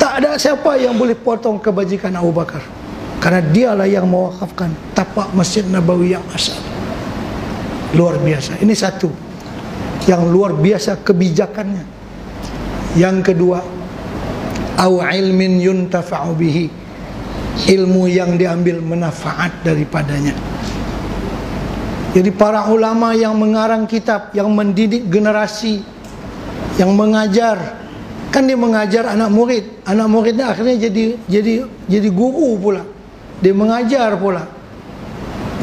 Tak ada siapa yang boleh potong kebajikan Abu Bakar, karena dialah yang mewakafkan tapak Masjid Nabawi yang asal. Luar biasa. Ini satu yang luar biasa kebijakannya. Yang kedua, au ilmin yuntafa'u bihi, ilmu yang diambil manfaat daripadanya. Jadi para ulama yang mengarang kitab, yang mendidik generasi, yang mengajar, kan dia mengajar anak muridnya akhirnya jadi guru pula, dia mengajar pula.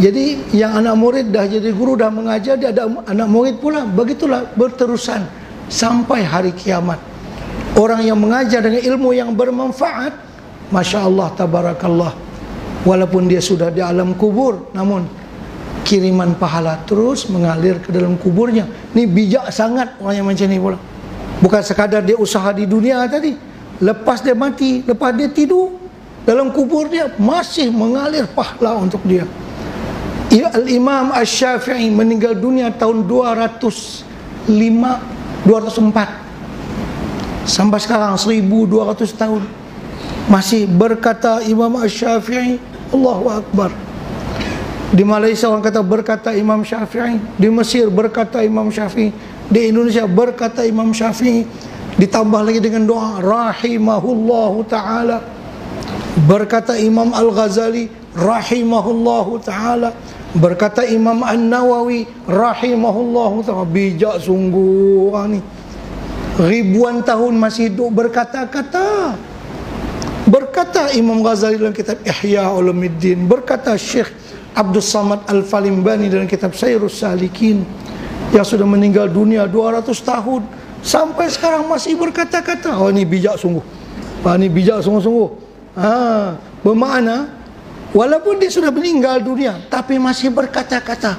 Jadi yang anak murid dah jadi guru, dah mengajar, dia ada anak murid pula. Begitulah berterusan sampai hari kiamat. Orang yang mengajar dengan ilmu yang bermanfaat, Masya Allah, tabarakallah, walaupun dia sudah di alam kubur, namun kiriman pahala terus mengalir ke dalam kuburnya. Ini bijak sangat orang yang macam ni pula. Bukan sekadar dia usaha di dunia tadi, lepas dia mati, lepas dia tidur dalam kubur dia, masih mengalir pahala untuk dia. Al-Imam Asy-Syafi'i meninggal dunia tahun 204. Sampai sekarang 1200 tahun masih berkata Imam Asy-Syafi'i, Allahu Akbar. Di Malaysia orang kata berkata Imam Syafi'i, di Mesir berkata Imam Syafi'i, di Indonesia berkata Imam Syafi'i, ditambah lagi dengan doa rahimahullahu ta'ala. Berkata Imam Al-Ghazali rahimahullahu ta'ala, berkata Imam An-Nawawi rahimahullahu ta'ala. Bijak sungguh orang ni, ribuan tahun masih hidup berkata-kata. Berkata Imam Ghazali dalam kitab Ihya Ulumuddin, berkata Syekh Abdul Samad Al-Falimbani dalam kitab Sayrus Salikin, yang sudah meninggal dunia 200 tahun, sampai sekarang masih berkata-kata. Oh, ini bijak sungguh. Ini bijak sungguh-sungguh. Bermakna walaupun dia sudah meninggal dunia, tapi masih berkata-kata.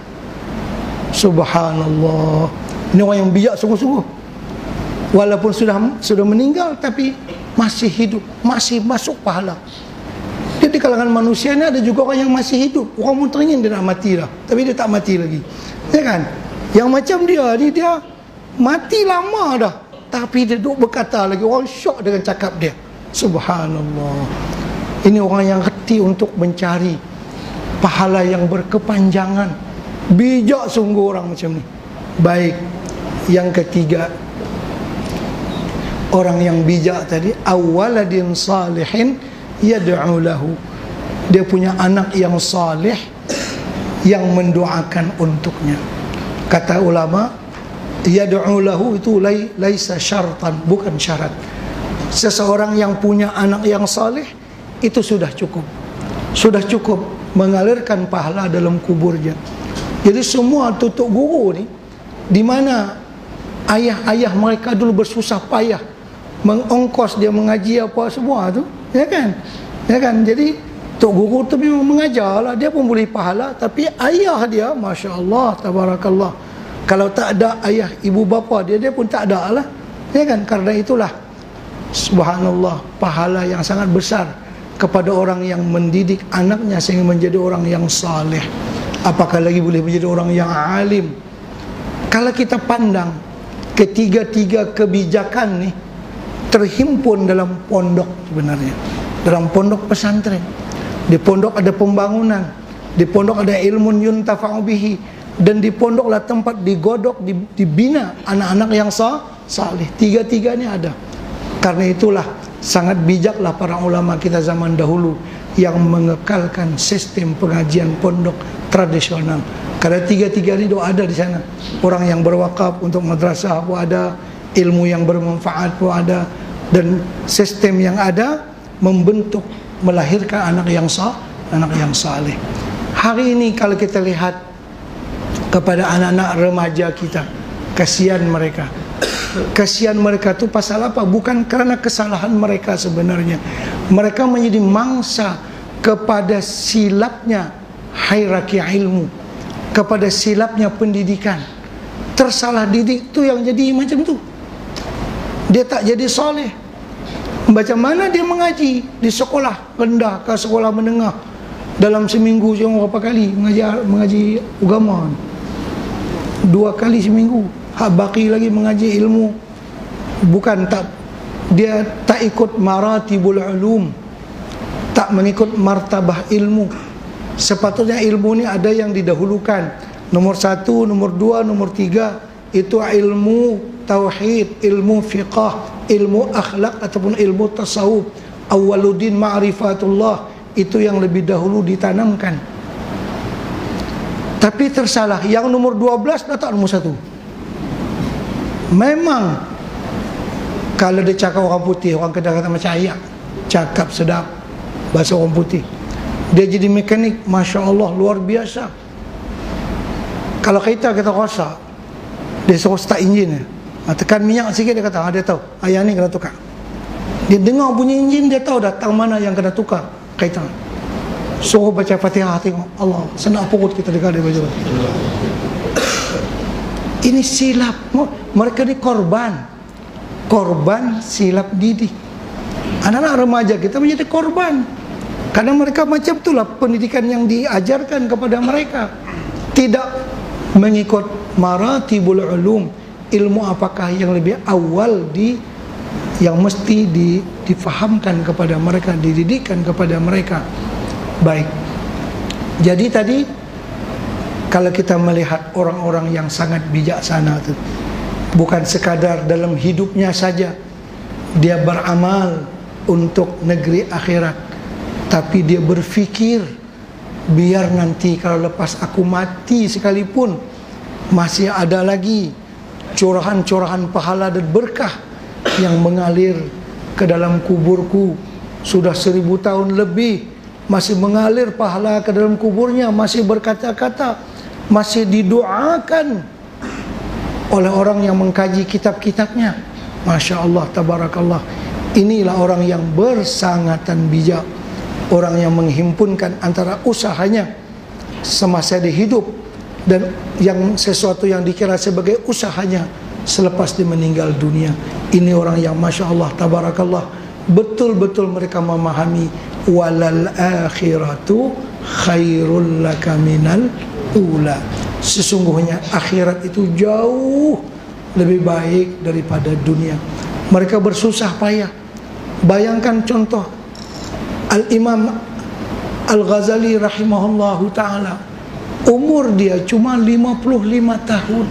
Subhanallah. Ini orang yang bijak sungguh-sungguh. Walaupun sudah meninggal, tapi masih hidup, masih masuk pahala. Jadi di kalangan manusia ni ada juga orang yang masih hidup. Orang pun teringin dia nak mati dah, tapi dia tak mati lagi, ya kan? Yang macam dia ni, dia mati lama dah, tapi dia duduk berkata lagi. Orang syok dengan cakap dia. Subhanallah. Ini orang yang reti untuk mencari pahala yang berkepanjangan. Bijak sungguh orang macam ni. Baik, yang ketiga, orang yang bijak tadi, awaladin salihin yad'u lahu, dia punya anak yang salih yang mendoakan untuknya. Kata ulama, yad'u lahu itu laisa syartan, bukan syarat. Seseorang yang punya anak yang salih itu sudah cukup. Sudah cukup mengalirkan pahala dalam kuburnya. Jadi semua tutuk guru ni, di mana ayah-ayah mereka dulu bersusah payah mengongkos dia mengaji apa semua tu, ya kan? Ya kan? Jadi tok guru tu memang mengajar lah, dia pun boleh pahala, tapi ayah dia, Masya Allah, tabarakallah, kalau tak ada ayah ibu bapa dia pun tak ada lah, ya kan? Karena itulah, subhanallah, pahala yang sangat besar kepada orang yang mendidik anaknya sehingga menjadi orang yang saleh. Apakah lagi boleh menjadi orang yang alim? Kalau kita pandang ketiga-tiga kebijakan ni terhimpun dalam pondok sebenarnya, dalam pondok pesantren. Di pondok ada pembangunan, di pondok ada ilmu yuntafa'u bihi, dan di pondoklah tempat digodok, dibina anak-anak yang saleh. Tiga-tiganya ada. Karena itulah sangat bijaklah para ulama kita zaman dahulu yang mengekalkan sistem pengajian pondok tradisional. Karena tiga-tiga ini ada di sana. Orang yang berwakaf untuk madrasah pun ada, ilmu yang bermanfaat pun ada, dan sistem yang ada membentuk, melahirkan anak yang saleh. Hari ini kalau kita lihat kepada anak-anak remaja kita, kasihan mereka. Kasihan mereka tu pasal apa? Bukan kerana kesalahan mereka sebenarnya. Mereka menjadi mangsa kepada silapnya hierarki ilmu, kepada silapnya pendidikan. Tersalah didik tu yang jadi macam tu. Dia tak jadi soleh. Macam mana dia mengaji di sekolah rendah ke sekolah menengah, dalam seminggu cuma berapa kali mengaji agama? 2 kali seminggu. Hak baki lagi mengaji ilmu, bukan tak dia tak ikut maratibul ulum, tak mengikut martabah ilmu. Sepatutnya ilmu ni ada yang didahulukan. Nomor 1, nomor 2, nomor 3 itu ilmu tauhid, ilmu fiqah, ilmu akhlak ataupun ilmu tasawuf. Awwaluddin ma'rifatullah, itu yang lebih dahulu ditanamkan. Tapi tersalah, yang nomor 12 letak nomor 1. Memang kalau dia cakap orang putih, orang Kedah kata macam ayak, cakap sedap bahasa orang putih. Dia jadi mekanik, Masya Allah, luar biasa. Kalau kita rasa, dia suruh start enjin, tekan minyak sikit, dia kata, dia tahu ayah ni kena tukar. Dia dengar bunyi enjin, dia tahu datang mana yang kena tukar kaitan. Suruh baca Fatihah, tengok Allah senak perut kita dekat dia baca. Ini silap. Mereka ni korban silap didik. Anak-anak remaja kita menjadi korban karena mereka macam itulah pendidikan yang diajarkan kepada mereka, tidak mengikut maratibul ulum. Ilmu apakah yang lebih awal yang mesti difahamkan kepada mereka, dididikkan kepada mereka. Baik. Jadi tadi kalau kita melihat orang-orang yang sangat bijaksana itu, bukan sekadar dalam hidupnya saja dia beramal untuk negeri akhirat, tapi dia berfikir biar nanti kalau lepas aku mati sekalipun masih ada lagi curahan-curahan pahala dan berkah yang mengalir ke dalam kuburku. Sudah 1000 tahun lebih masih mengalir pahala ke dalam kuburnya, masih berkata-kata, masih didoakan oleh orang yang mengkaji kitab-kitabnya. Masya Allah, tabarakallah. Inilah orang yang bersangatan bijak, orang yang menghimpunkan antara usahanya semasa dia hidup dan yang sesuatu yang dikira sebagai usahanya selepas dia meninggal dunia. Ini orang yang Masya Allah, tabarakallah, betul-betul mereka memahami walal akhiratu khairul laka minal ula. Sesungguhnya akhirat itu jauh lebih baik daripada dunia. Mereka bersusah payah. Bayangkan contoh Al-Imam Al-Ghazali rahimahullahu ta'ala, umur dia cuma 55 tahun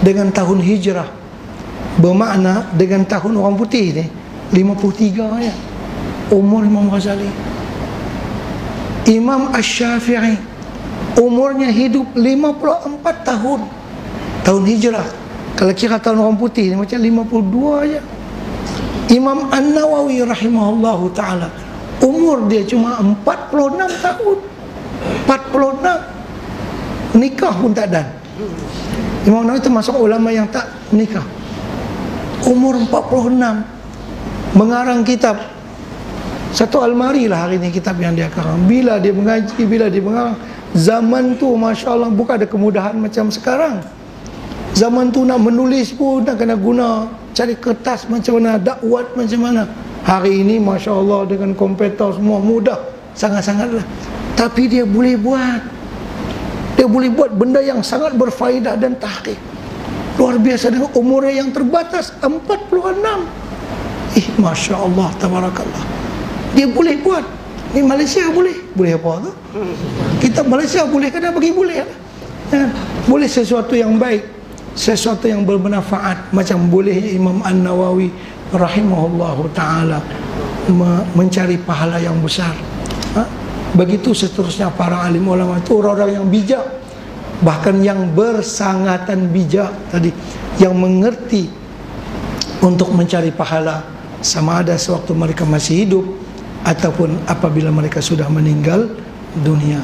dengan tahun hijrah, bermakna dengan tahun orang putih ni 53 ya umur Imam Ghazali. Imam Asy-Syafi'i umurnya hidup 54 tahun tahun hijrah. Kalau kira tahun orang putih ni macam 52 aja. Imam An-Nawawi rahimahullahu ta'ala umur dia cuma 46 tahun. 46. Nikah pun tak ada. Imam Nawawi termasuk ulama yang tak nikah. Umur 46 mengarang kitab. Satu almari lah hari ini kitab yang dia karang. Bila dia mengaji, bila dia mengarang. Zaman tu Masya Allah bukan ada kemudahan macam sekarang. Zaman tu nak menulis pun nak kena guna, cari kertas macam mana, dakwat macam mana. Hari ini Masya Allah dengan komputer semua mudah, sangat-sangatlah. Tapi dia boleh buat. Dia boleh buat benda yang sangat berfaedah dan tahqiq. Luar biasa dengan umurnya yang terbatas 46. Masya Allah, tabarakallah. Dia boleh buat. Ni Malaysia boleh. Boleh apa tu? Kita Malaysia boleh, kena bagi boleh. Boleh sesuatu yang baik, sesuatu yang bermanfaat. Macam bolehnya Imam An-Nawawi rahimahullahu ta'ala mencari pahala yang besar. Begitu seterusnya para alim ulama itu orang-orang yang bijak, bahkan yang bersangatan bijak tadi, yang mengerti untuk mencari pahala, sama ada sewaktu mereka masih hidup ataupun apabila mereka sudah meninggal dunia.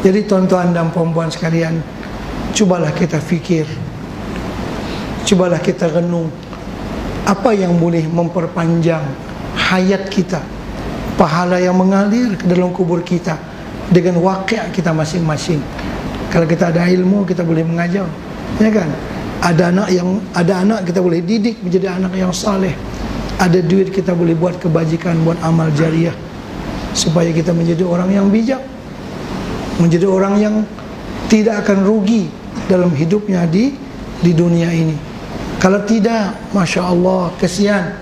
Jadi tuan-tuan dan puan-puan sekalian, cubalah kita fikir, cubalah kita renung, apa yang boleh memperpanjang hayat kita, pahala yang mengalir ke dalam kubur kita dengan wakil kita masing-masing. Kalau kita ada ilmu, kita boleh mengajar, ya kan? Ada anak kita boleh didik menjadi anak yang saleh. Ada duit kita boleh buat kebajikan, buat amal jariah, supaya kita menjadi orang yang bijak, menjadi orang yang tidak akan rugi dalam hidupnya di dunia ini. Kalau tidak, Masya Allah, kesian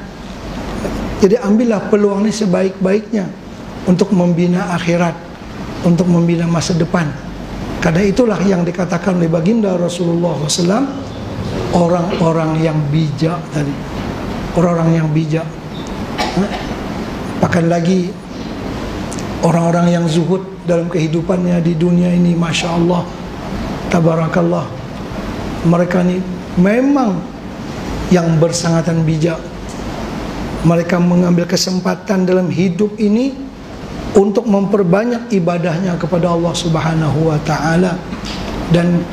Jadi ambillah peluang ini sebaik-baiknya untuk membina akhirat, untuk membina masa depan. Karena itulah yang dikatakan oleh baginda Rasulullah SAW, orang-orang yang bijak tadi, orang-orang yang bijak. Bahkan lagi orang-orang yang zuhud dalam kehidupannya di dunia ini, Masya Allah, Tabarakallah, mereka ini memang yang bersangatan bijak. Mereka mengambil kesempatan dalam hidup ini untuk memperbanyak ibadahnya kepada Allah Subhanahu wa ta'ala, dan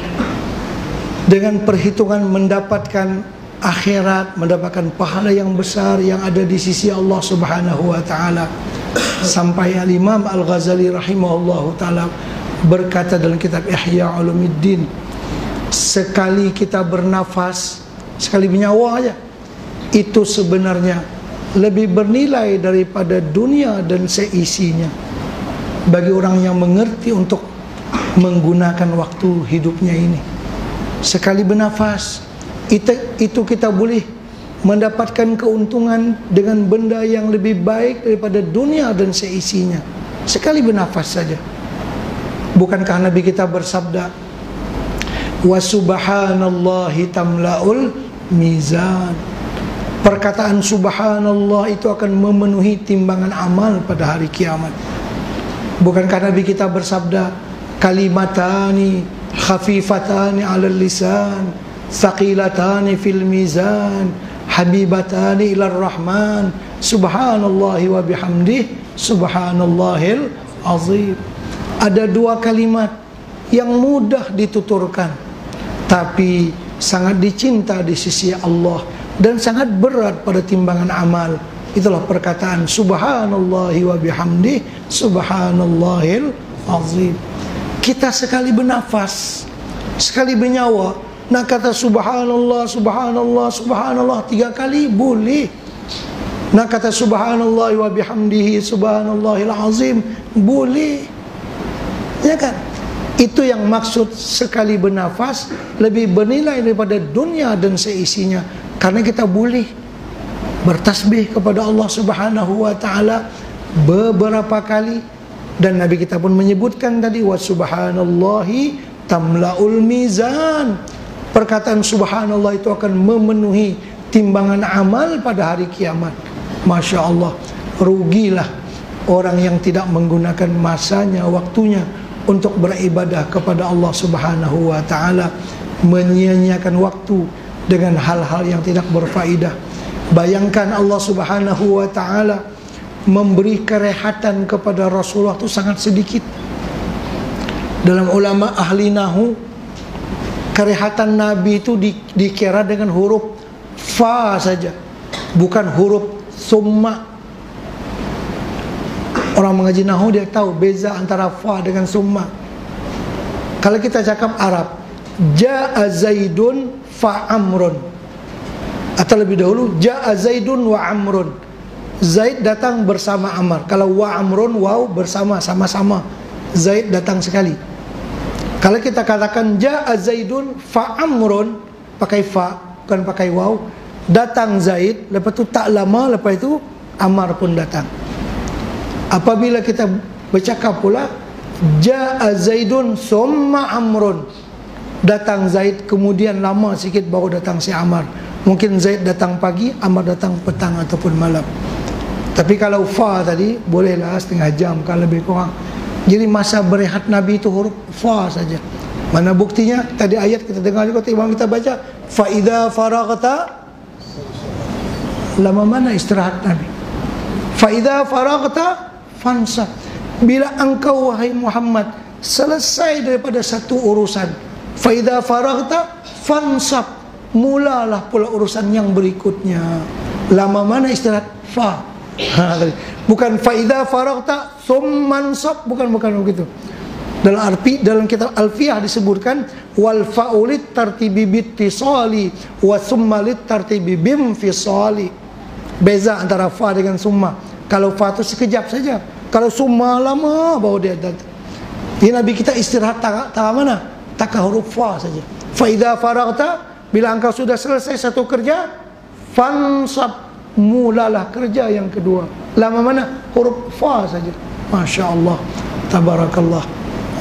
dengan perhitungan mendapatkan akhirat, mendapatkan pahala yang besar yang ada di sisi Allah Subhanahu wa ta'ala. Sampai Al-Imam Al-Ghazali rahimahullahu ta'ala berkata dalam kitab Ihya Ulumuddin, sekali kita bernafas, sekali bernyawa aja, itu sebenarnya lebih bernilai daripada dunia dan seisinya bagi orang yang mengerti untuk menggunakan waktu hidupnya ini. Sekali bernafas, itu kita boleh mendapatkan keuntungan dengan benda yang lebih baik daripada dunia dan seisinya. Sekali bernafas saja. Bukankah Nabi kita bersabda, wa subhanallahi tamla'ul mizan, perkataan subhanallah itu akan memenuhi timbangan amal pada hari kiamat. Bukankah Nabi kita bersabda, kalimatani khafifatani 'alal lisan, thaqilatani fil mizan, habibatani ilar rahman, subhanallahi wa bihamdih, subhanallahil azim. Ada dua kalimat yang mudah dituturkan tapi sangat dicinta di sisi Allah dan sangat berat pada timbangan amal. Itulah perkataan subhanallahi wa bihamdih, subhanallahil azim. Kita sekali bernafas, sekali bernyawa, nak kata subhanallah, subhanallah, subhanallah 3 kali boleh. Nak kata subhanallah wa bihamdihi, subhanallahil azim boleh. Ya kan? Itu yang maksud sekali bernafas lebih bernilai daripada dunia dan seisinya. Karena kita boleh bertasbih kepada Allah Subhanahu wa ta'ala beberapa kali. Dan Nabi kita pun menyebutkan tadi, wa subhanallahi tamla'ul mizan, perkataan subhanallah itu akan memenuhi timbangan amal pada hari kiamat. Masya Allah, rugilah orang yang tidak menggunakan masanya, waktunya untuk beribadah kepada Allah Subhanahu wa ta'ala, menyia-nyiakan waktu dengan hal-hal yang tidak berfaedah. Bayangkan Allah Subhanahu wa ta'ala memberi kerehatan kepada Rasulullah itu sangat sedikit. Dalam ulama ahli nahu, kerehatan Nabi itu dikira dengan huruf fa saja, bukan huruf summa. Orang mengaji nahu dia tahu beza antara fa dengan summa. Kalau kita cakap Arab, ja'a Zaidun fa Amrun, atau lebih dahulu ja'a Zaidun wa Amrun, Zaid datang bersama Amr. Kalau wa Amrun, waw bersama, sama-sama. Zaid datang sekali. Kalau kita katakan ja'a Zaidun fa Amrun, pakai fa, bukan pakai waw, datang Zaid, lepas itu tak lama lepas itu Amr pun datang. Apabila kita bercakap pula ja'a Zaidun summa Amrun, datang Zaid kemudian lama sikit baru datang si Amr. Mungkin Zaid datang pagi, Amr datang petang ataupun malam. Tapi kalau fa tadi bolehlah setengah jam kalau lebih kurang. Jadi masa berehat Nabi itu huruf fa saja. Mana buktinya? Tadi ayat kita dengar juga, imam kita baca, fa idza faraghta, lama mana istirahat Nabi? Fa idza faraghta fansab, bila engkau wahai Muhammad selesai daripada satu urusan, fa idza faraghta fansab, mulalah pula urusan yang berikutnya. Lama mana istirahat? Fa. Bukan fa idza faraghta tsummansab, bukan begitu. Dalam kitab Alfiyah disebutkan wal fa'ulit tartibi bittisali wa summa lit tartibi bimfisali. Beza antara fa dengan summa. Kalau fa itu sekejap saja, kalau summa lama baru dia datang. Jadi Nabi kita istirahat tak mana? Tak huruf fa saja. Fa idza faraghta, bila engkau sudah selesai satu kerja, fansab, mulalah kerja yang kedua. Lama mana? Huruf fa saja. Masya Allah, tabarakallah.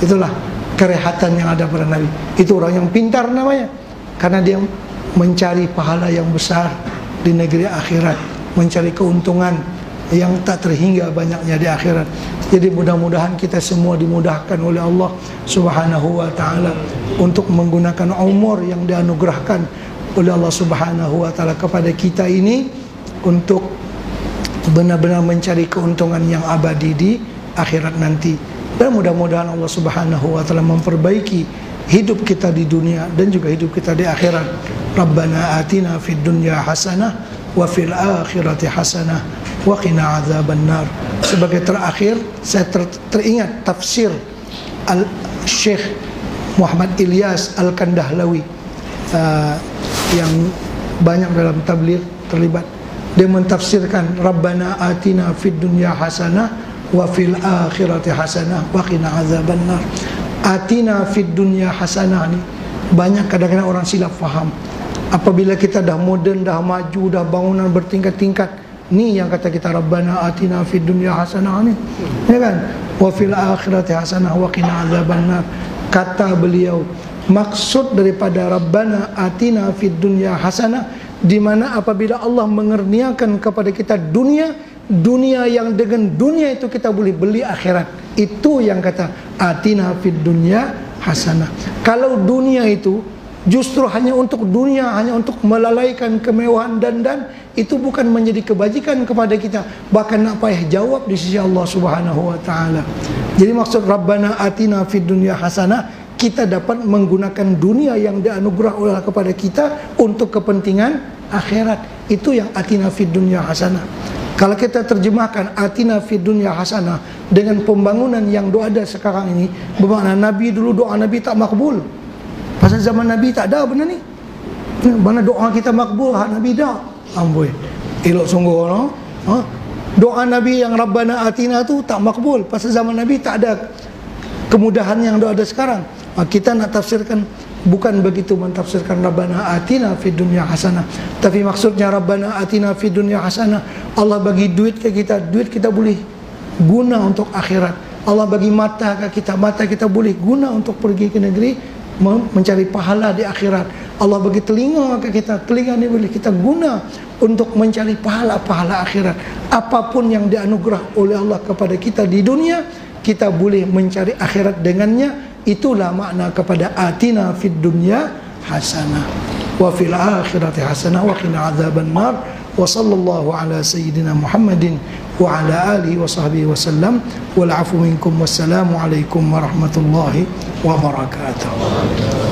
Itulah kerehatan yang ada pada Nabi. Itu orang yang pintar namanya, karena dia mencari pahala yang besar di negeri akhirat, mencari keuntungan yang tak terhingga banyaknya di akhirat. Jadi mudah-mudahan kita semua dimudahkan oleh Allah Subhanahu wa ta'ala untuk menggunakan umur yang dianugerahkan oleh Allah Subhanahu wa ta'ala kepada kita ini untuk benar-benar mencari keuntungan yang abadi di akhirat nanti. Dan mudah-mudahan Allah Subhanahu wa ta'ala memperbaiki hidup kita di dunia dan juga hidup kita di akhirat. Rabbana atina fid dunya hasanah wa fil akhirati hasanah wa qina adzabannar. Sebagai terakhir, saya teringat tafsir Al-Syekh Muhammad Ilyas Al-Kandahlawi yang banyak dalam tabligh terlibat. Dia mentafsirkan Rabbana atina fid dunya hasanah wa fil akhirati hasanah wa qina adzabannar. Atina fid dunya hasanah ni banyak kadang-kadang orang silap faham. Apabila kita dah moden, dah maju, dah bangunan bertingkat-tingkat, ni yang kata kita Rabbana atina fid dunya hasanah ni, ya kan? Wa fil akhirati hasanah wa qina adzabannar. Kata beliau, maksud daripada Rabbana atina fid dunya hasanah, di mana apabila Allah mengerniakan kepada kita dunia yang dengan dunia itu kita boleh beli akhirat. Itu yang kata atina fid dunya hasanah. Kalau dunia itu justru hanya untuk dunia, hanya untuk melalaikan kemewahan dan itu bukan menjadi kebajikan kepada kita, bahkan nak payah jawab di sisi Allah Subhanahu wa ta'ala. Jadi maksud Rabbana atina fid dunya hasanah, kita dapat menggunakan dunia yang dianugerah oleh kepada kita untuk kepentingan akhirat. Itu yang atina fid dunya hasanah. Kalau kita terjemahkan atina fid dunya hasanah dengan pembangunan yang ada sekarang ini, bermakna Nabi dulu doa Nabi tak makbul. Pasal zaman Nabi tak ada benda ni. Mana doa kita makbul, hak Nabi dah. Amboi, elok sungguh no? Doa Nabi yang Rabbana atina tu tak makbul. Pasal zaman Nabi tak ada kemudahan yang ada sekarang. Kita nak tafsirkan, bukan begitu mentafsirkan Rabbana atina fid dunya hasanah, tapi maksudnya Rabbana atina fid dunya hasanah, Allah bagi duit ke kita, duit kita boleh guna untuk akhirat. Allah bagi mata ke kita, mata kita boleh guna untuk pergi ke negeri mencari pahala di akhirat. Allah bagi telinga ke kita, telinga ni boleh kita guna untuk mencari pahala-pahala akhirat. Apapun yang dianugerah oleh Allah kepada kita di dunia, kita boleh mencari akhirat dengannya. Itulah makna kepada atina fid dunya hasanah wa fil akhirati hasanah wa qina adzabannar. Wa sallallahu ala sayyidina Muhammadin wa ala alihi wa sahbihi wa sallam. Wal afu minkum wassalamu alaikum warahmatullahi wabarakatuh.